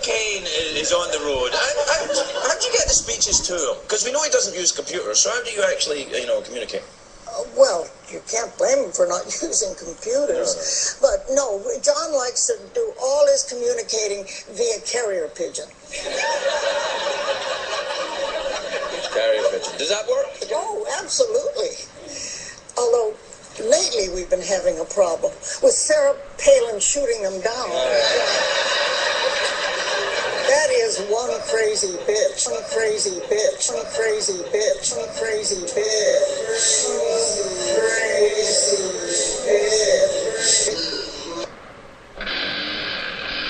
Kane is on the road. How do you get the speeches to him? Because we know he doesn't use computers, so how do you actually, communicate? Well, you can't blame him for not using computers. No. But no, John likes to do all his communicating via carrier pigeon. Carrier pigeon. Does that work? Oh, absolutely. Although, lately we've been having a problem with Sarah Palin shooting them down. That is one crazy bitch. One crazy bitch. One crazy bitch. One crazy bitch. Crazy bitch.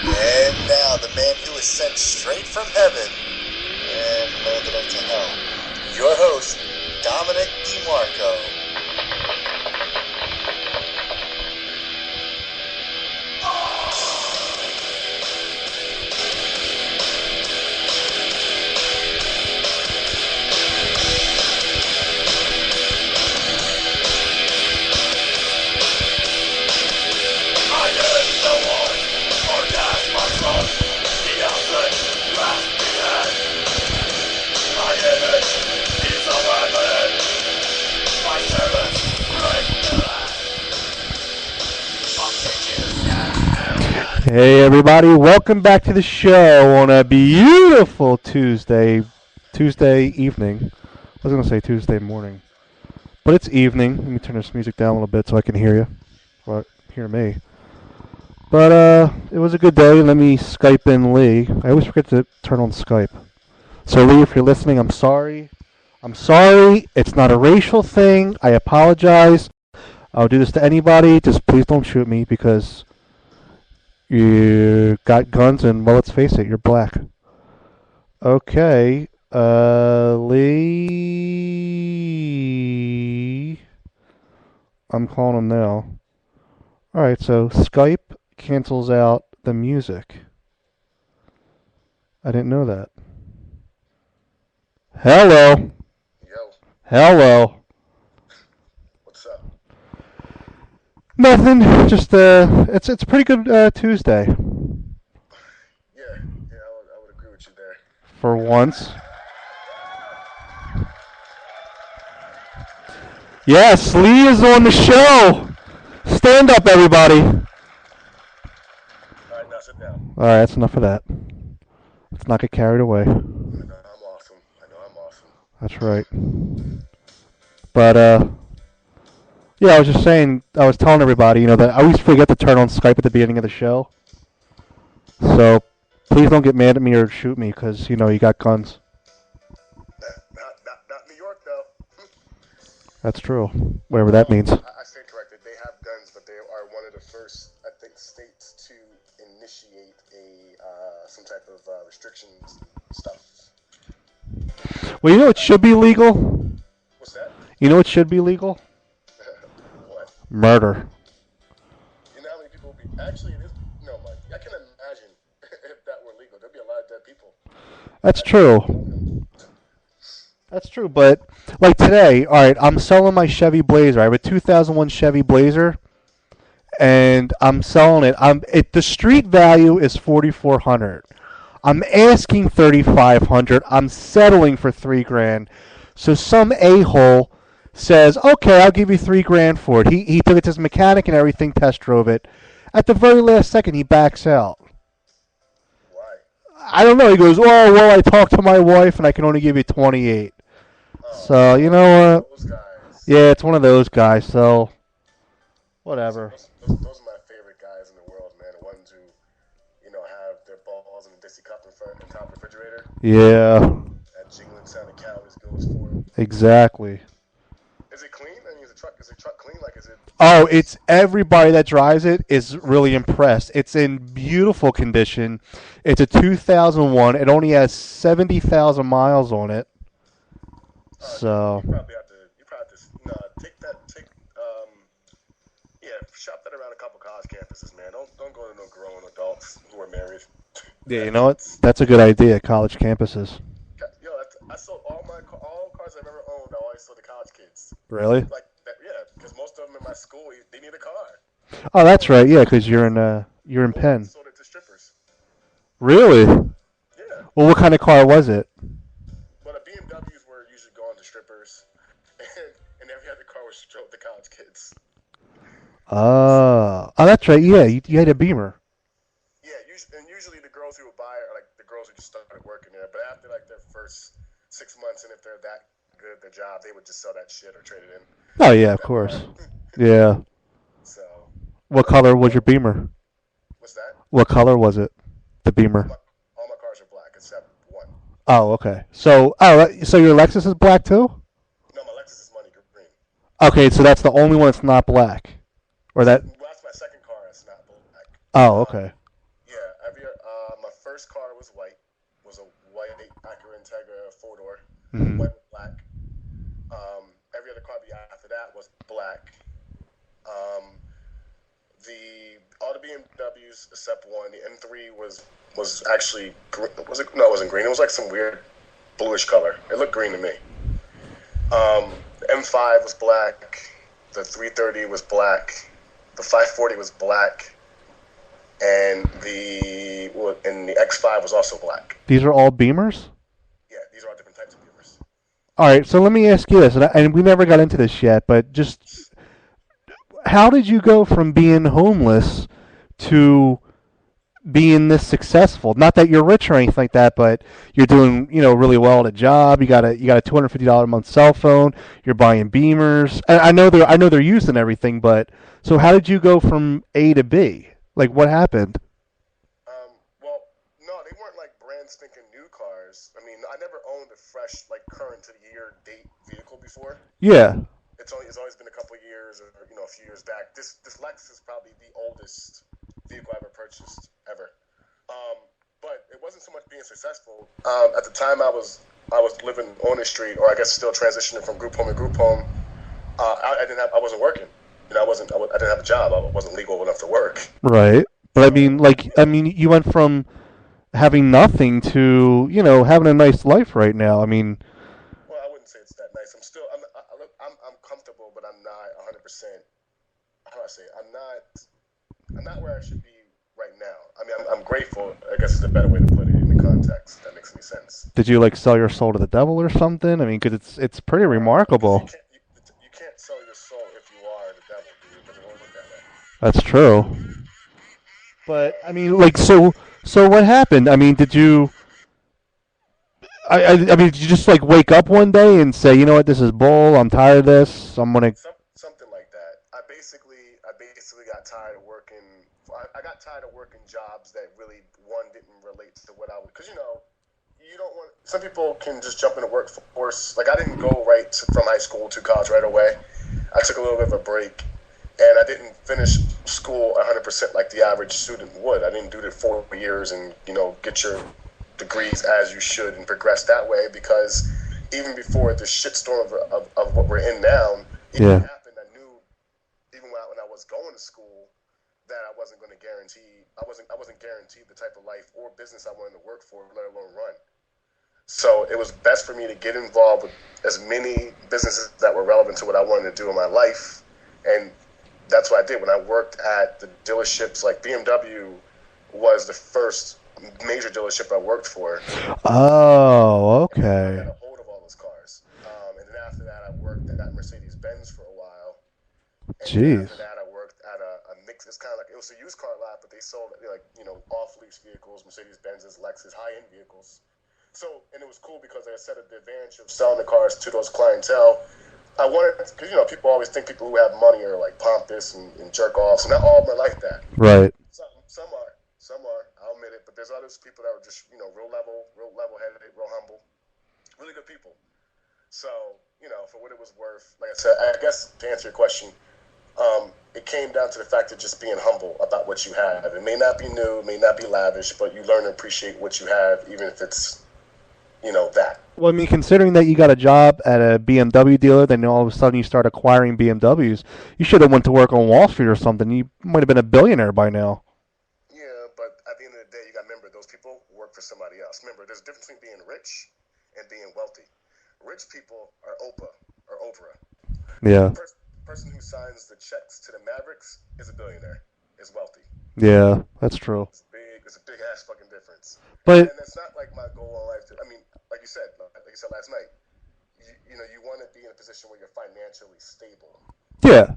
And now the man who was sent straight from heaven and landed into hell. Your host, Dominic DeMarco. Hey everybody, welcome back to the show on a beautiful Tuesday evening. I was going to say Tuesday morning, but it's evening. Let me turn this music down a little bit so I can hear you, or hear me. But it was a good day. Let me Skype in Lee. I always forget to turn on Skype. So Lee, if you're listening, I'm sorry. It's not a racial thing. I apologize. I'll do this to anybody. Just please don't shoot me because you got guns and, well, let's face it, you're black. Okay. Lee. I'm calling him now. Alright, so Skype cancels out the music. I didn't know that. Hello. Yo. Hello. What's up? Nothing. Just it's a pretty good Tuesday. Yeah, I would agree with you there. For once. Yes, Lee is on the show. Stand up, everybody. All right, now sit down. All right, that's enough of that. Let's not get carried away. I know I'm awesome. That's right. But yeah, I was just saying. I was telling everybody, that I always forget to turn on Skype at the beginning of the show. So please don't get mad at me or shoot me because you got guns. Not New York though. That's true. Whatever that means. I stand corrected. They have guns, but they are one of the first, I think, states to initiate some type of restrictions stuff. Well, it should be legal. What's that? It should be legal. What? Murder. You know how many people would be? Actually, it is. No, Mike. I can imagine if that were legal, there'd be a lot of dead people. That's true. That's true, but like today, all right, I'm selling my Chevy Blazer. I have a 2001 Chevy Blazer, and I'm selling it. The street value is $4,400. I'm asking $3,500. I'm settling for $3,000. So some a-hole says, "Okay, I'll give you $3,000 for it." He took it to his mechanic and everything, test drove it. At the very last second, he backs out. Why? I don't know. He goes, "Oh, well, I talked to my wife, and I can only give you 28." So, you know what? Yeah, it's one of those guys, so whatever. Those are my favorite guys in the world, man. The ones who, have their balls in a Dixie cup in front of the top refrigerator. Yeah. That jingling sound of calories goes for them. Exactly. Is it clean? I mean, is the truck clean? Like, is it? Oh, it's everybody that drives it is really impressed. It's in beautiful condition. It's a 2001. It only has 70,000 miles on it. So you probably have to shop that around a couple college campuses, man. Don't go to no grown adults who are married. yeah, you know what? That's a good idea. College campuses. Yo, I sold all cars I've ever owned. I always sold to college kids. Really? Like that, yeah, because most of them in my school they need a car. Oh, that's right. Yeah, because you're in Penn. Sold it to strippers. Really? Well, what kind of car was it? Well, the BMWs were usually going to strippers, and every other car was drove to college kids. Oh, that's right. Yeah, you had a Beamer. Yeah, usually the girls who would buy it are like the girls who just started working there. But after like their first 6 months, and if they're that good at their job, they would just sell that shit or trade it in. Oh yeah, of course. Yeah. So. What color was your Beamer? What's that? What color was it? The Beamer. All my cars are black except one. Oh, okay. So your Lexus is black too? No, my Lexus is money green. Okay, so that's the only one that's not black, or that? Well, that's my second car. It's not black. Oh, okay. My first car was white. Was a white Acura Integra 4-door, Mm-hmm. white with black. Every other car after that was black. All the BMWs except one. The M3 was actually was it? No, it wasn't green. It was like some weird bluish color. It looked green to me. The M5 was black. The 330 was black. The 540 was black. And the X5 was also black. These are all Beamers? Yeah, these are all different types of Beamers. All right, so let me ask you this, and we never got into this yet, but just how did you go from being homeless to being this successful? Not that you're rich or anything like that, but you're doing really well at a job. You got a $250 a month cell phone. You're buying Beamers. I know they're used and everything, but so how did you go from A to B? Like, what happened? Well, no, they weren't like brand stinking new cars. I mean, I never owned a fresh, like, current to the year date vehicle before. Yeah. It's always been a couple of years or a few years back. This Lexus is probably the oldest vehicle I ever purchased ever. But it wasn't so much being successful. At the time, I was living on the street, or I guess still transitioning from group home to group home. I wasn't working. I didn't have a job. I wasn't legal enough to work. Right. But I mean, you went from having nothing to, having a nice life right now. I mean, well, I wouldn't say it's that nice. I'm comfortable, but I'm not 100%. How do I say it? I'm not where I should be right now. I mean, I'm grateful. I guess is a better way to put it in the context. If that makes any sense. Did you sell your soul to the devil or something? I mean, because it's pretty remarkable. You can't sell your soul if you are the devil, dude. But it won't look that way. That's true. But I mean, so what happened? I mean, did you? I mean, did you just wake up one day and say, you know what, this is bull. I'm tired of this. I'm gonna. Something like that. I basically got tired of working. I got tired of working jobs that really didn't relate to what I would. Because you don't want. Some people can just jump in the workforce. Like I didn't go from high school to college right away. I took a little bit of a break. And I didn't finish school 100% like the average student would. I didn't do the 4 years and, get your degrees as you should and progress that way because even before the shitstorm of what we're in now, it happened. I knew even when I was going to school that I wasn't going to guarantee. I wasn't guaranteed the type of life or business I wanted to work for, let alone run. So it was best for me to get involved with as many businesses that were relevant to what I wanted to do in my life, and that's what I did. When I worked at the dealerships, like BMW was the first major dealership I worked for. Oh, okay. I got a hold of all those cars. And then after that, I worked at Mercedes-Benz for a while. And Jeez. After that, I worked at a mix. It's kind of like, it was a used car lot, but they sold off-lease vehicles, Mercedes-Benzes, Lexus, high-end vehicles. So, and it was cool because, like I said, the advantage of selling the cars to those clientele, I wanted, because people always think people who have money are like pompous and jerk offs, and not all of them are like that. Right. Some are. I'll admit it. But there's others people that are just real level-headed, real humble, really good people. So for what it was worth, like I said, I guess to answer your question, it came down to the fact of just being humble about what you have. It may not be new, it may not be lavish, but you learn to appreciate what you have, even if it's that. Well, I mean, considering that you got a job at a BMW dealer, then all of a sudden you start acquiring BMWs, you should have went to work on Wall Street or something. You might have been a billionaire by now. Yeah, but at the end of the day, you got to remember, those people work for somebody else. Remember, there's a difference between being rich and being wealthy. Rich people are Oprah. Yeah. The person who signs the checks to the Mavericks is a billionaire, is wealthy. Yeah, that's true. It's a big ass fucking difference. But and that's not like my goal in life. I mean, like you said last night, you want to be in a position where you're financially stable. yeah.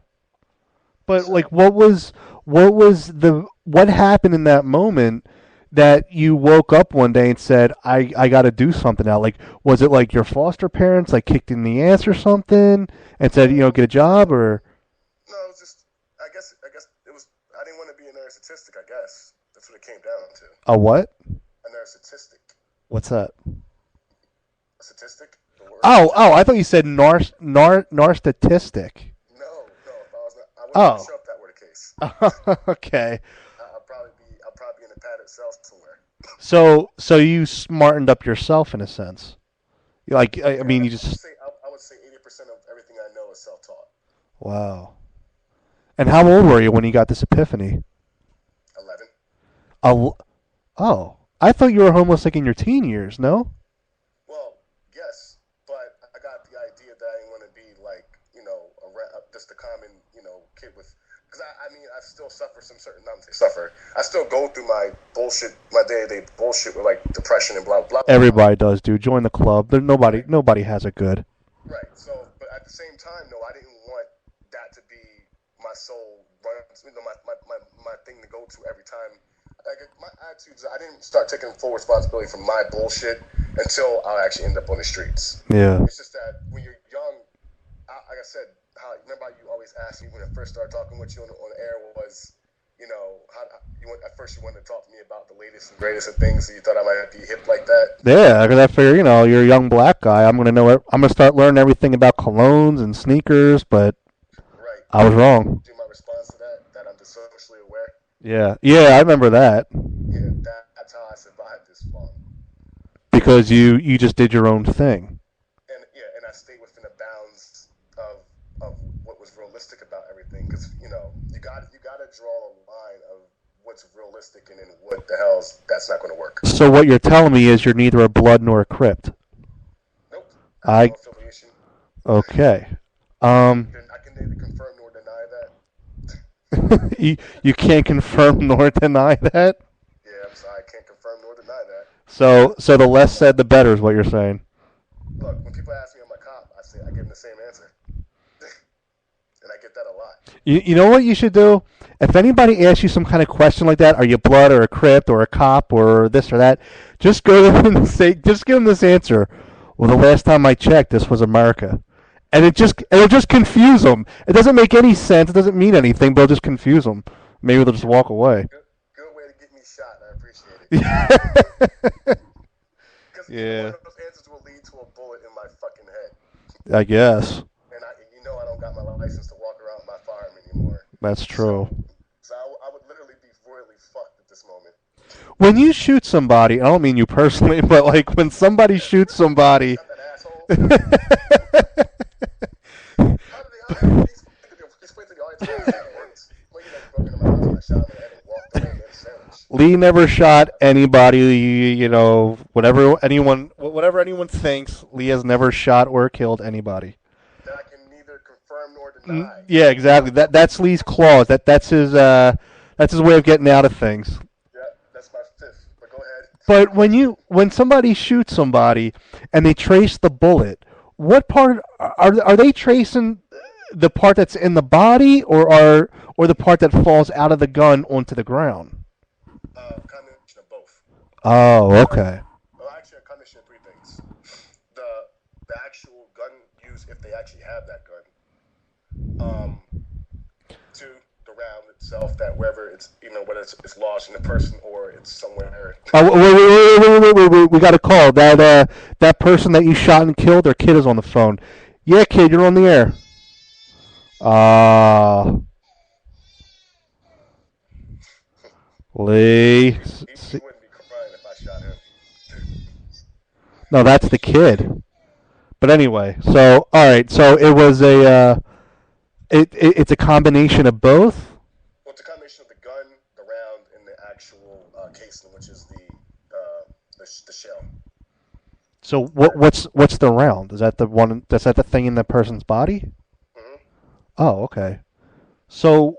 But So, like, what happened in that moment that you woke up one day and said, I got to do something now? Like, was it like your foster parents like kicked in the ass or something and said, get a job or? no, it was just I guess it was I didn't want to be a nerd statistic. I guess that's what it came down to. A what? A nerd statistic. What's that? A statistic. The word Oh, I thought you said narcissistic. No. If I wouldn't show if that were the case. Okay. I'll probably be in a padded cell somewhere. So you smartened up yourself in a sense. Like, I mean, you just. I would say 80% of everything I know is self-taught. Wow. And how old were you when you got this epiphany? 11. Oh, I thought you were homeless like in your teen years. No. Well, yes, but I got the idea that I didn't want to be like, just a common, kid with. Because I mean, I still suffer some certain. Not to suffer. I still go through my bullshit, my day-to-day bullshit with like depression and blah blah. Everybody does, dude. Join the club. Nobody has it good. Right. So, but at the same time, no, I didn't want that to be my sole run. My thing to go to every time. Like my attitude is, I didn't start taking full responsibility for my bullshit until I actually end up on the streets. Yeah. It's just that when you're young, like I said, remember how you always asked me when I first started talking with you on air was, at first you wanted to talk to me about the latest and greatest of things, so you thought I might be hip like that. Yeah, because I figure, you're a young black guy. I'm gonna start learning everything about colognes and sneakers, but Right. I was wrong. Do my response to that I'm just socially aware. Yeah, I remember that. Yeah, that's how I survived this long. Because you just did your own thing. And I stayed within the bounds of what was realistic about everything, because you got to draw a line of what's realistic and then what the hell's that's not going to work. So what you're telling me is you're neither a blood nor a crypt. Nope. I have no affiliation. Okay. I can neither confirm nor deny that. you can't confirm nor deny that. Yeah, I'm sorry, I can't confirm nor deny that. So the less said, the better is what you're saying. Look, when people ask me, I'm a cop, I give them the same answer, and I get that a lot. You know what you should do? If anybody asks you some kind of question like that, are you blood or a crypt or a cop or this or that, just go to them and just give them this answer. Well, the last time I checked, this was America. And it'll just confuse them. It doesn't make any sense. It doesn't mean anything, but it'll just confuse them. Maybe they'll just walk away. Good way to get me shot. I appreciate it. Because one of those answers will lead to a bullet in my fucking head. I guess. And I don't got my license to walk around my firearm anymore. That's true. So I would literally be royally fucked at this moment. When you shoot somebody, I don't mean you personally, but like when somebody shoots somebody. Shut that asshole. Lee never shot anybody, whatever anyone thinks, Lee has never shot or killed anybody. That I can neither confirm nor deny. Yeah, exactly. That's Lee's clause. That's his way of getting out of things. Yeah, that's my fifth. But go ahead. But when somebody shoots somebody and they trace the bullet, what part are they tracing? The part that's in the body, or the part that falls out of the gun onto the ground? Combination of both. Oh, okay. Well, actually, a combination of three things. The actual gun use, if they actually have that gun. Two, the round itself, that whether it's whether it's lodged in the person or it's somewhere. Wait, we got a call. That person that you shot and killed, their kid is on the phone. Yeah, kid, you're on the air. Lee. He wouldn't be crying if I shot him. No, that's the kid. But anyway, so all right, so it was it's a combination of both. Well, it's a combination of the gun, the round, and the actual casing, which is the shell. So what's the round? Is that the one? Is that the thing in the person's body? Mm-hmm. Oh, okay. So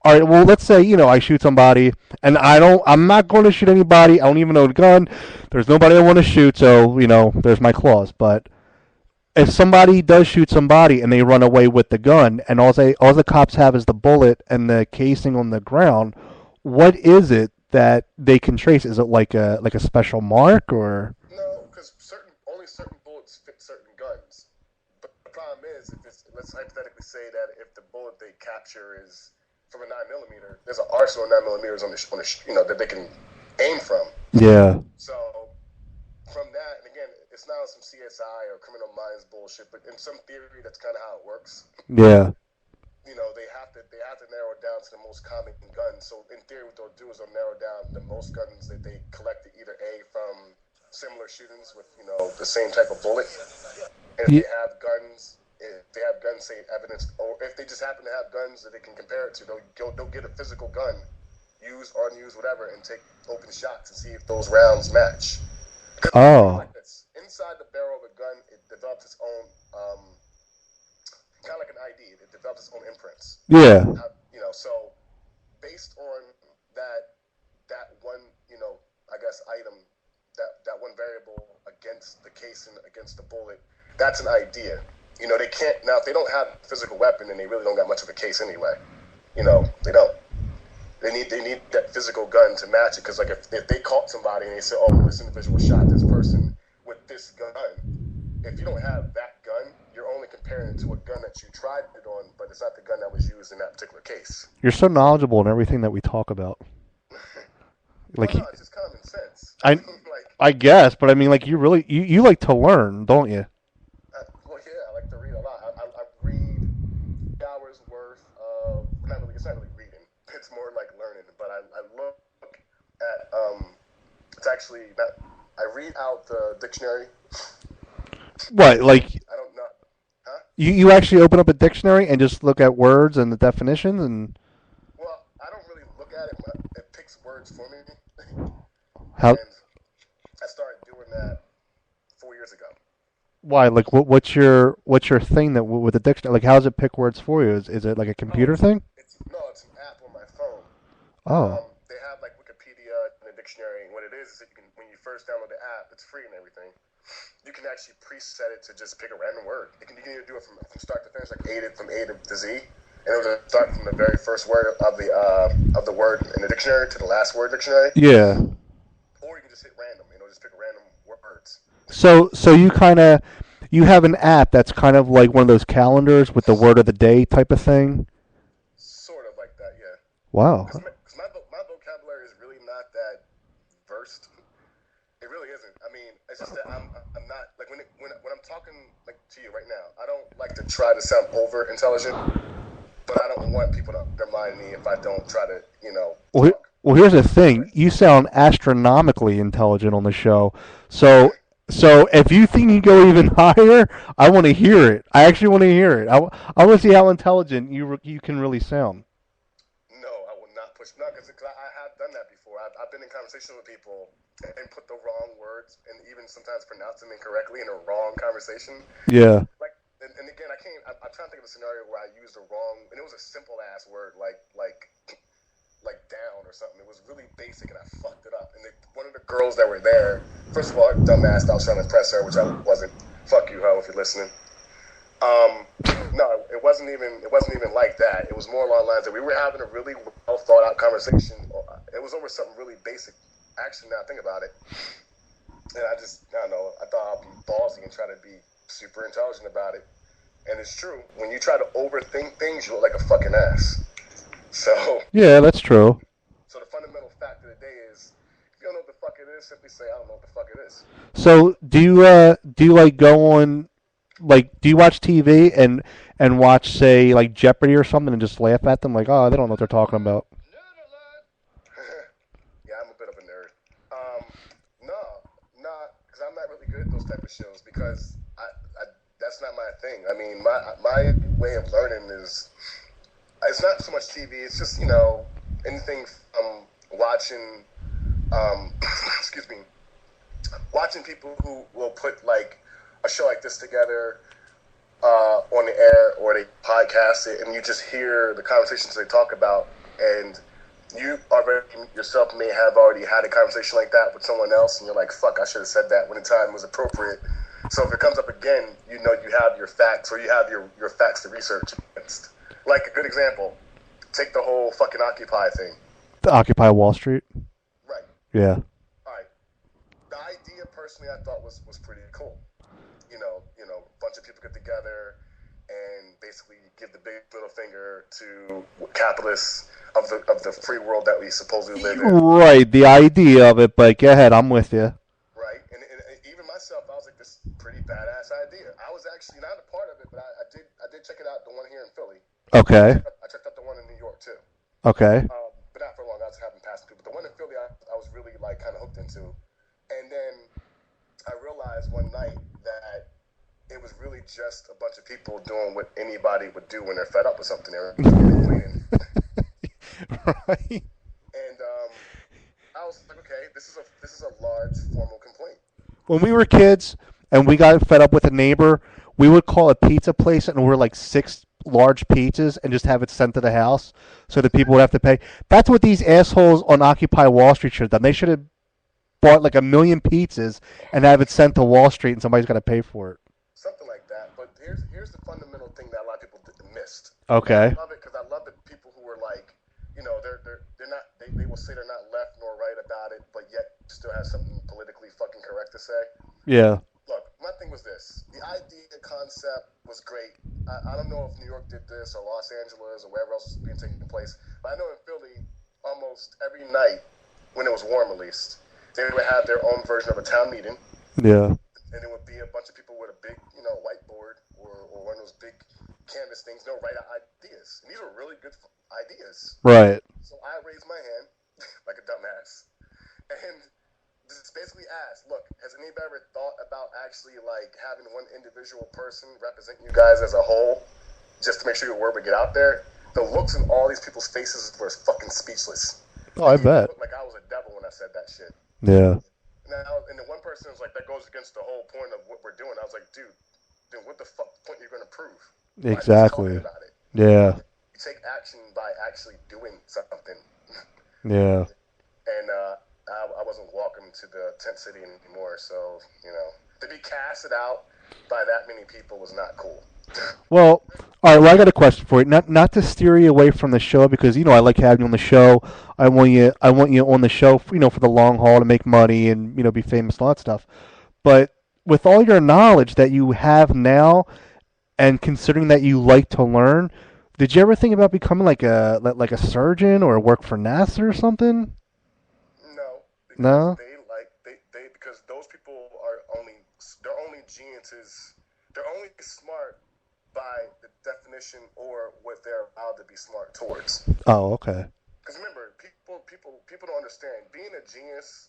all right, well, let's say, I shoot somebody, and I'm not going to shoot anybody. I don't even know the gun. There's nobody I want to shoot, so, there's my clause. But if somebody does shoot somebody and they run away with the gun, and all the cops have is the bullet and the casing on the ground, what is it that they can trace? Is it like a special mark, or? No, because only certain bullets fit certain guns. But the problem is, let's hypothetically say that if the bullet they capture is from a 9mm, there's an arsenal of 9mm on the that they can aim from. Yeah. So from that, and again, it's not some CSI or Criminal Minds bullshit, but in some theory, that's kind of how it works. Yeah. They have to narrow it down to the most common guns. So in theory, what they'll do is they'll narrow down the most guns that they collected either from similar shootings with the same type of bullet, and if they have guns, say evidence, or if they just happen to have guns that they can compare it to, they'll get a physical gun, used or unused, whatever, and take open shots and see if those rounds match. Oh. Like this. Inside the barrel of a gun, it develops its own, kind of like an ID. It develops its own imprints. Yeah. So based on that one, I guess item, that one variable against the casing, against the bullet, that's an idea. They can't now if they don't have a physical weapon, then they really don't got much of a case anyway. They don't. They need that physical gun to match it, because like if they caught somebody and they said, oh, this individual shot this person with this gun, if you don't have that gun, you're only comparing it to a gun that you tried it on, but it's not the gun that was used in that particular case. You're so knowledgeable in everything that we talk about. Like no, it's just common sense. I guess, but I mean, like, you like to learn, don't you? Well, yeah, I like to read a lot. I read hours worth of it's not really reading. It's more like learning. But I look at it's actually not. I read out the dictionary. What, like? I don't know. Huh? You actually open up a dictionary and just look at words and the definitions and. Well, I don't really look at it, but it picks words for me. How? And I started doing that 4 years ago. Why? Like, what's your thing that with the dictionary? Like, how does it pick words for you? Is it like a computer thing? It's an app on my phone. Oh. They have like Wikipedia and a dictionary, and what it is that you can, when you first download the app, it's free and everything. You can actually preset it to just pick a random word. You can either do it from start to finish, like from A to Z, and it will start from the very first word of the word in the dictionary to the last word dictionary. Yeah. Or you can just hit random, just pick random words. So you have an app that's kind of like one of those calendars with the word of the day type of thing? Sort of like that, yeah. Wow. Because my vocabulary is really not that versed. It really isn't. I mean, it's just that I'm not, like, when I'm talking, like, to you right now, I don't like to try to sound over intelligent, but I don't want people to undermine me if I don't try to, talk. Well, here's the thing. You sound astronomically intelligent on the show. So if you think you go even higher, I want to hear it. I actually want to hear it. I want to see how intelligent you can really sound. No, I will not push. No, because I have done that before. I've been in conversation with people and put the wrong words and even sometimes pronounce them incorrectly in a wrong conversation. Yeah. Like, and again, I'm trying to think of a scenario where I used a wrong, and it was a simple ass word like down or something. It was really basic, and I fucked it up. And one of the girls that were there, first of all, dumbass, I was trying to impress her, which I wasn't. Fuck you, ho, if you're listening. No, it wasn't even like that. It was more along the lines that we were having a really well thought out conversation. It was over something really basic. Actually, now I think about it, and I don't know. I thought I'd be ballsy and try to be super intelligent about it. And it's true. When you try to overthink things, you look like a fucking ass. So yeah, that's true. So the fundamental fact of the day is, if you don't know what the fuck it is, simply say, I don't know what the fuck it is. So do you like go on, like, do you watch TV and watch, say, like Jeopardy or something and just laugh at them like, oh, they don't know what they're talking about? Yeah, I'm a bit of a nerd. No, because I'm not really good at those type of shows because I that's not my thing. I mean, my way of learning is, it's not so much TV. It's just, anything from watching, excuse me, watching people who will put like a show like this together on the air, or they podcast it, and you just hear the conversations they talk about, and you already yourself may have already had a conversation like that with someone else, and you're like, fuck, I should have said that when the time was appropriate. So if it comes up again, you know you have your facts, or you have your facts to research against. Like a good example, take the whole fucking Occupy thing. The Occupy Wall Street? Right. Yeah. All right. The idea, personally, I thought was pretty cool. You know, a bunch of people get together and basically give the big middle finger to capitalists of the free world that we supposedly live in. Right, the idea of it, but go ahead, I'm with you. Right, and even myself, I was like, this is a pretty badass idea. I was actually not a part of it, but I did check it out, the one here in Philly. Okay. I checked out the one in New York too. Okay. But not for long. I was having past people. The one in Philly, I was really like kind of hooked into, and then I realized one night that it was really just a bunch of people doing what anybody would do when they're fed up with something. They're complaining. Right. And I was like, okay, this is a large formal complaint. When we were kids and we got fed up with a neighbor, we would call a pizza place and order like 6 large pizzas and just have it sent to the house so that people would have to pay. That's what these assholes on Occupy Wall Street should have done. They should have bought like 1 million pizzas and have it sent to Wall Street and somebody's got to pay for it. Something like that. But here's the fundamental thing that a lot of people missed. Okay. I love it because I love the people who were like, you know, they're not, they will say they're not left nor right about it, but yet still have something politically fucking correct to say. Yeah. Look, my thing was this. The idea, the concept was great. I don't know if New York did this or Los Angeles or wherever else was being taken place, but I know in Philly, almost every night when it was warm at least, they would have their own version of a town meeting. Yeah. And it would be a bunch of people with a big, whiteboard or one of those big canvas things, write out ideas. And these were really good ideas. Right. So I raised my hand like a dumbass and just basically asked, look, has anybody ever thought about actually like having one individual person represent you guys as a whole just to make sure your word would get out there? The looks in all these people's faces were fucking speechless. Oh, I bet. It looked like I was a devil when I said that shit. Yeah. Now, and the one person was like, that goes against the whole point of what we're doing. I was like, dude, then what the fuck point you're going to prove? Exactly. About it? Yeah. You take action by actually doing something. Yeah. And I wasn't welcome to the tent city anymore, so, to be casted out by that many people was not cool. Well, all right. Well, I got a question for you. Not to steer you away from the show because I like having you on the show. I want you on the show, for the long haul to make money and be famous and all that stuff. But with all your knowledge that you have now, and considering that you like to learn, did you ever think about becoming like a surgeon or work for NASA or something? No. No. They because those people they're only geniuses. They're only smart by the definition or what they're allowed to be smart towards. Oh, okay. Because remember, people don't understand. Being a genius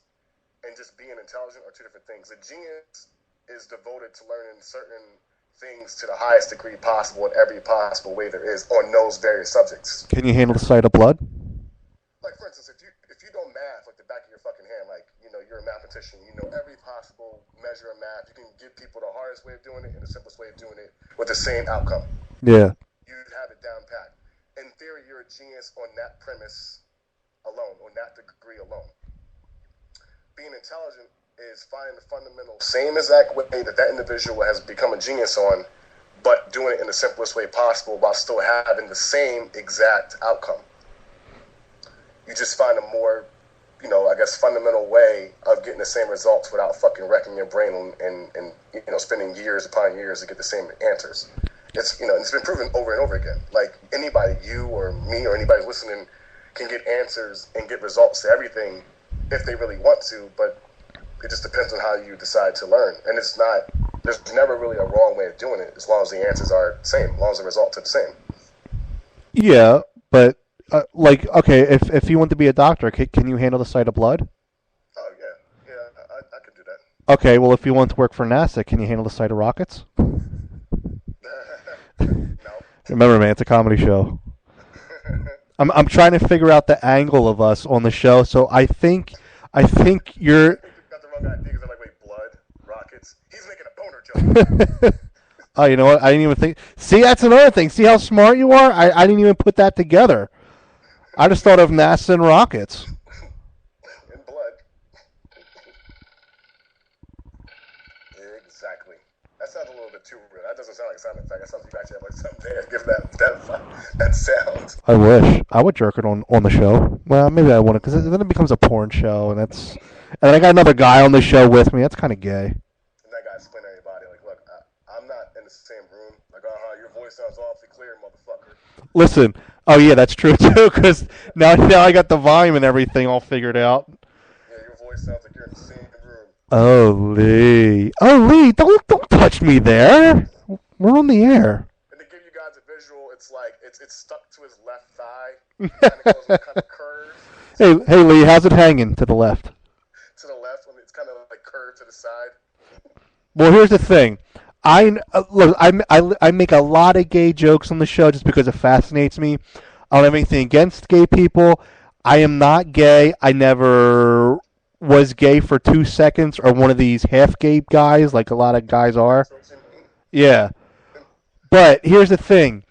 and just being intelligent are two different things. A genius is devoted to learning certain things to the highest degree possible in every possible way there is on those various subjects. Can you handle the sight of blood? Like, for instance, if you know math like the back of your fucking hand, like, you're a mathematician, you know every possible measure of math, you can give people the hardest way of doing it and the simplest way of doing it with the same outcome. Yeah. You'd have it down pat. In theory, you're a genius on that premise alone, on that degree alone. Being intelligent is finding the fundamental same exact way that individual has become a genius on, but doing it in the simplest way possible while still having the same exact outcome. You just find a more, fundamental way of getting the same results without fucking wrecking your brain and spending years upon years to get the same answers. It's been proven over and over again. Like anybody, you or me or anybody listening, can get answers and get results to everything if they really want to, but it just depends on how you decide to learn. And there's never really a wrong way of doing it as long as the answers are the same, as long as the results are the same. Yeah, but okay, if you want to be a doctor, can you handle the sight of blood? Oh, yeah, I could do that. Okay, well, if you want to work for NASA, can you handle the sight of rockets? No. Remember, man, it's a comedy show. I'm trying to figure out the angle of us on the show, so I think you're. I think you got the wrong idea because I'm like, wait, blood, rockets. He's making a boner joke. Oh, you know what? I didn't even think. See, that's another thing. See how smart you are? I didn't even put that together. I just thought of NASA and rockets. In blood. Exactly. That sounds a little bit too real. That doesn't sound like a sound effect. That sounds like you actually have like something there. Give that sound. I wish. I would jerk it on the show. Well, maybe I wouldn't, because then it becomes a porn show, and that's... And I got another guy on the show with me. That's kind of gay. And that guy's explaining to everybody, like, look, I'm not in the same room. Like, your voice sounds awfully clear, motherfucker. Listen. Oh, yeah, that's true, too, because now I got the volume and everything all figured out. Yeah, your voice sounds like you're in the same room. Oh, Lee. Oh, Lee, don't touch me there. We're on the air. And to give you guys a visual, it's like, it's stuck to his left thigh. Kind of curves. Hey, Lee, how's it hanging to the left? To the left, when it's kind of like curved to the side. Well, here's the thing. I make a lot of gay jokes on the show just because it fascinates me. I don't have anything against gay people. I am not gay. I never was gay for 2 seconds or one of these half-gay guys like a lot of guys are. Yeah. But here's the thing.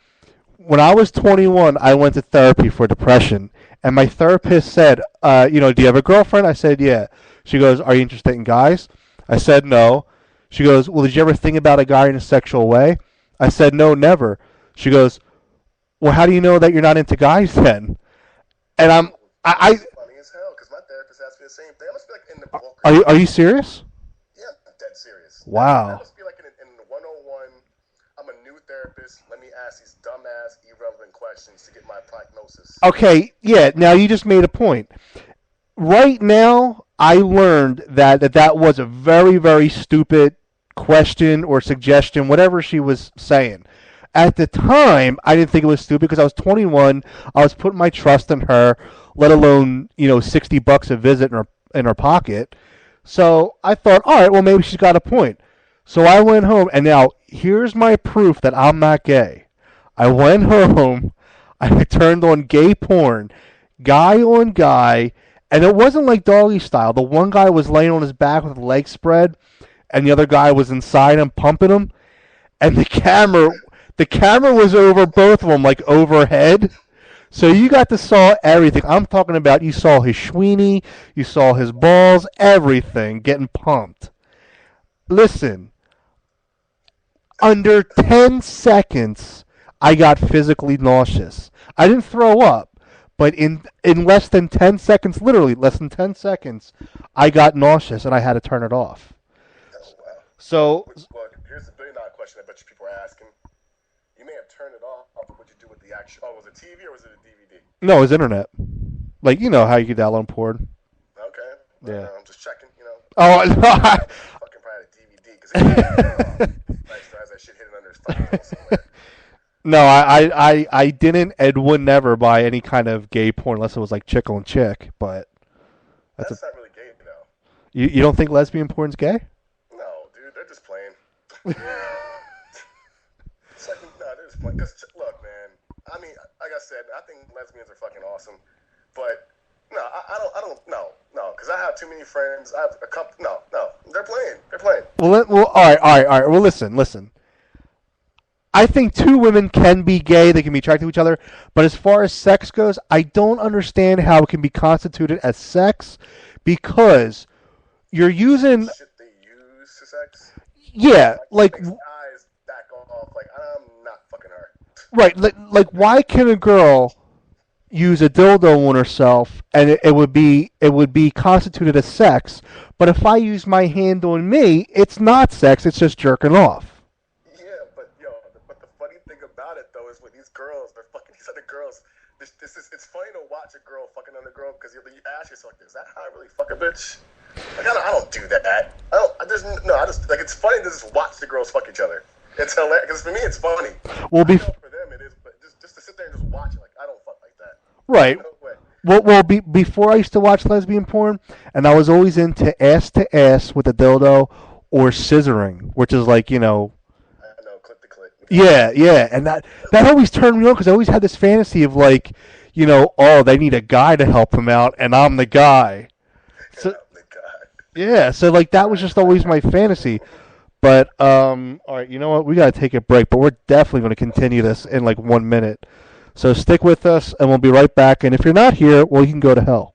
When I was 21, I went to therapy for depression. And my therapist said, do you have a girlfriend? I said, yeah. She goes, are you interested in guys? I said, no. She goes, well, did you ever think about a guy in a sexual way? I said, no, never. She goes, well, how do you know that you're not into guys then? And That's funny as hell, because my therapist asked me the same thing. I must be like in the book. Are you serious? Yeah, I'm dead serious. Wow. That must be like in the 101, I'm a new therapist. Let me ask these dumbass, irrelevant questions to get my prognosis. Okay, yeah, now you just made a point. Right now, I learned that was a very, very stupid question or suggestion, whatever she was saying. At the time, I didn't think it was stupid because I was 21. I was putting my trust in her, let alone, $60 a visit in her pocket. So I thought, all right, well, maybe she's got a point. So I went home, and now here's my proof that I'm not gay. I went home, I turned on gay porn, guy on guy, and it wasn't like doggy style. The one guy was laying on his back with his legs spread, and the other guy was inside him pumping him, and the camera was over both of them, like overhead. So you got to saw everything. I'm talking about you saw his schweenie, you saw his balls, everything getting pumped. Listen, under 10 seconds, I got physically nauseous. I didn't throw up. But in less than 10 seconds, literally less than 10 seconds, I got nauseous and I had to turn it off. Oh, wow. So, Well, here's the $1 billion question I bet you people are asking. You may have turned it off, but what'd you do with the actual... Oh, was it TV or was it a DVD? no, it was internet. Like, you know how you could download porn. Okay. Yeah. I'm just checking, Oh, no. Fucking probably a DVD, because nice tries that shit hidden under his fucking somewhere. No, I didn't and would never buy any kind of gay porn unless it was like chick on chick, but... That's not really gay, though. You don't think lesbian porn's gay? No, dude, they're just playing. It's like, no, they're just playing. Because, look, man, I mean, like I said, I think lesbians are fucking awesome. But, no, I don't, no, because I have too many friends. I have a couple, no, they're playing. Well, all right. Well, listen. I think two women can be gay. They can be attracted to each other. But as far as sex goes, I don't understand how it can be constituted as sex because you're using... Shit they use for sex? Yeah, like... Guys back off. Like, I'm not fucking her. Right, like why can a girl use a dildo on herself and it would be constituted as sex, but if I use my hand on me, it's not sex, it's just jerking off. But the funny thing about it though is with these girls, they're fucking these other girls. It's funny to watch a girl fucking another girl because you ask yourself, is that how I really fuck a bitch? Like I don't do that. It's funny to just watch the girls fuck each other. It's hilarious because for me it's funny. Well, I know for them it is, but just to sit there and just watch it, like I don't fuck like that. Right. No way. Well, before I used to watch lesbian porn, and I was always into ass to ass with a dildo or scissoring, which is like, I know, click to click. Yeah, and that always turned me on because I always had this fantasy of like, oh, they need a guy to help them out, and I'm the guy. So, yeah, so like that was just always my fantasy. But all right, you know what? We gotta take a break, but we're definitely going to continue this in like 1 minute. So stick with us, and we'll be right back. And if you're not here, well, you can go to hell.